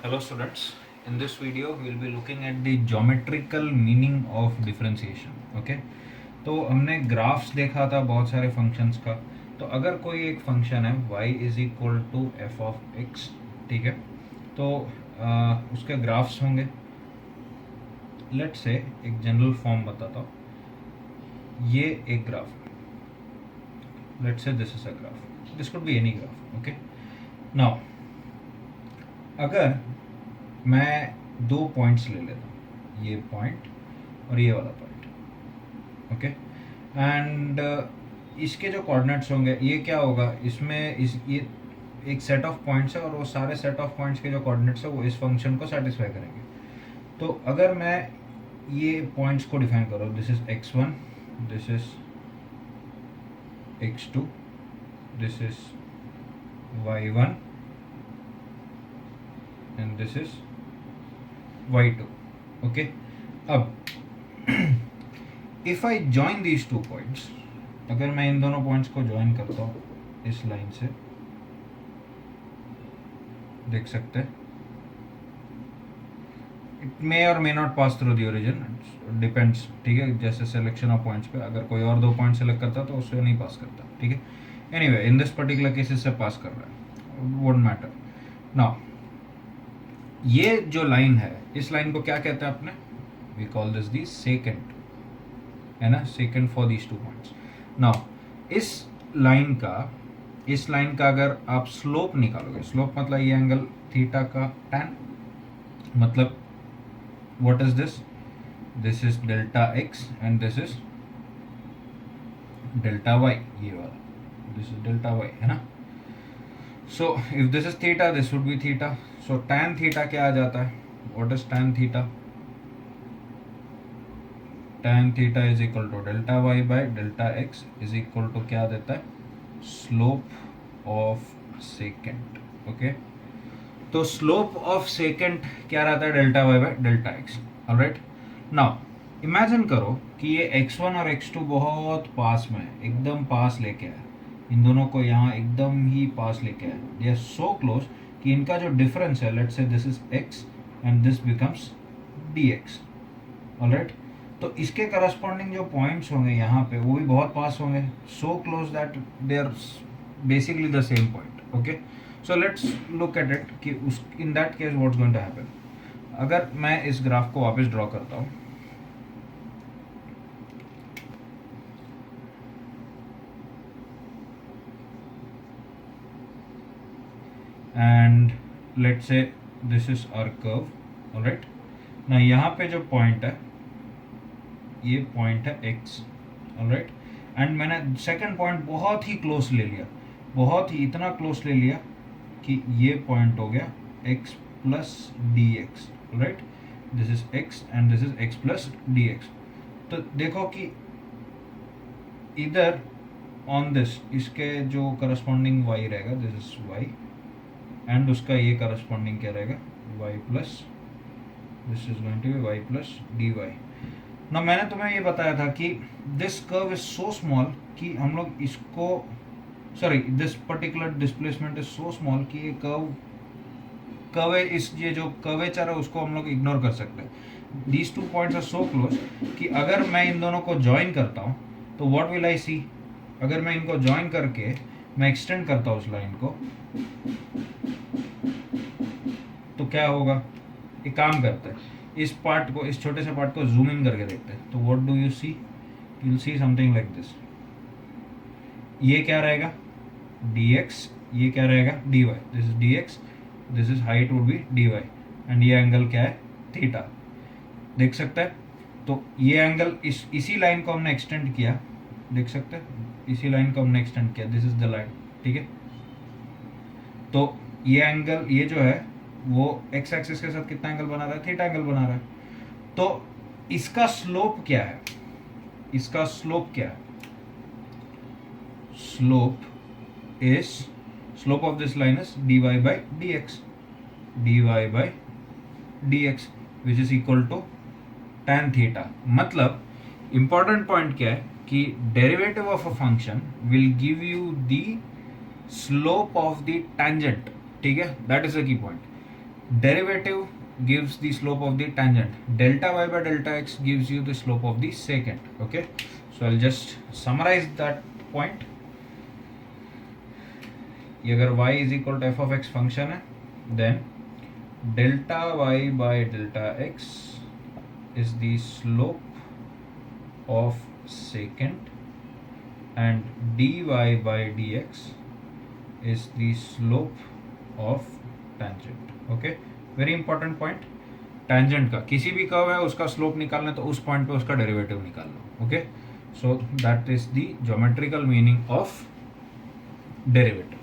Hello students, in this video we will be looking at the geometrical meaning of differentiation. Okay, तो हमने graphs देखा था बहुत सारे फंक्शंस का. तो अगर कोई एक फंक्शन है y is equal to f of x, ठीक है, तो उसके ग्राफ्स होंगे. लेट्स से एक जनरल फॉर्म बताता हूँ. ये एक graph, let's say this is a graph, this could be any graph. Okay, now अगर मैं दो पॉइंट्स ले लेता हूँ, ये पॉइंट और ये वाला पॉइंट. ओके, एंड इसके जो कोऑर्डिनेट्स होंगे, ये क्या होगा, इसमें ये एक सेट ऑफ पॉइंट्स है और वो सारे सेट ऑफ पॉइंट्स के जो कोऑर्डिनेट्स है वो इस फंक्शन को सेटिस्फाई करेंगे. तो अगर मैं ये पॉइंट्स को डिफाइन करूँ, this is x1, this is x2, this is y1 and this is y2. okay, अब if I join these two points, अगर मैं इन दोनों पॉइंट्स को ज्वाइन करता हूँ इस लाइन से, देख सकते हैं इट मे और may not pass through the origin, depends. ठीक है, जैसे सिलेक्शन ऑफ पॉइंट्स पे, अगर कोई और दो पॉइंट सेलेक्ट करता तो उससे नहीं पास करता. ठीक है, anyway in this particular cases से पास कर रहा है, वोंट मैटर. नाउ ये जो लाइन है, इस लाइन को क्या कहते हैं अपने, we call this the secant, है ना, secant for these two points. Now इस लाइन का अगर आप स्लोप निकालोगे, स्लोप मतलब ये एंगल थीटा का tan, मतलब what is this is delta x and this is delta y, ये वाला दिस इज डेल्टा y, है ना. So if this is theta, this would be theta. So tan theta क्या आ जाता है, what is tan theta, tan theta is equal to delta y by delta x is equal to क्या देता है, slope of secant. Okay, तो slope of secant क्या रहता है, delta y by delta x. Alright, now imagine करो कि ये x1 और x2 बहुत पास में है, एकदम पास लेके आए, इन दोनों को यहाँ एकदम ही पास लेके आए, दे आर सो क्लोज कि इनका जो डिफरेंस है, let's say this is x and this becomes dx. Alright, तो इसके करस्पॉन्डिंग जो पॉइंट्स होंगे यहाँ पे वो भी बहुत पास होंगे, so close that they are basically the same point. Okay, so let's look at it कि उस in that case what's going to happen. अगर मैं इस ग्राफ को वापस ड्रॉ करता हूँ, and let's say this is our curve. Alright, ना यहाँ पे जो पॉइंट है, ये पॉइंट है x. ऑलराइट, एंड मैंने सेकंड पॉइंट बहुत ही क्लोज ले लिया, बहुत ही इतना क्लोज ले लिया कि ये पॉइंट हो गया x plus d x. Right, this is x and this is x plus d x. तो देखो कि इधर ऑन दिस, इसके जो करस्पॉन्डिंग y रहेगा, दिस इज y, एंड उसका ये करस्पॉन्डिंग क्या रहेगा, y plus, this is going to be y plus d y. ना मैंने तुम्हें ये बताया था कि this curve is so small कि हम लोग इसको, sorry, this particular displacement is so small कि ये कर्व इस ये जो कर्वेचर है उसको हम लोग इग्नोर कर सकते हैं. These two points are so close कि अगर मैं इन दोनों को ज्वाइन करता हूँ तो व्हाट विल आई सी, अगर मैं इनको ज्वाइन करके मैं एक्सटेंड करता हूँ उस लाइन को, तो क्या होगा, एक काम करते हैं, इस पार्ट को, इस छोटे से पार्ट को जूम इन करके देखते हैं. तो what do you see, you will see something like this. ये क्या रहेगा, dx, ये क्या रहेगा, dy. This is dx, this is height would be dy, and ये एंगल क्या है, थीटा. देख सकते हैं, तो ये एंगल इसी लाइन को हमने एक्सटेंड किया, देख सकते हैं, इसी लाइन को हमने एक्सटेंड किया, दिस इज द लाइन. ठीक है, तो ये एंगल, ये जो है वो एक्स एक्सिस के साथ कितना एंगल बना रहा है, थीटा एंगल बना रहा है. तो इसका स्लोप क्या है, इसका स्लोप क्या है, slope is, slope of this line is dy by dx, dy by dx which is equal to tan theta. मतलब इंपॉर्टेंट पॉइंट क्या है कि derivative of a function will give you the slope of the tangent. ठीक है, that is a key point. derivative gives the slope of the tangent. Delta y by delta x gives you the slope of the secant. Okay, so I'll just summarize that point. ये अगर y is equal to f of x function है, then delta y by delta x is the slope of secant and dy by dx is the slope of tangent. Okay, very important point. Tangent का किसी भी curve है उसका slope निकालना है तो उस पॉइंट पे उसका डेरिवेटिव निकाल लो. Okay, so that is the geometrical meaning of derivative.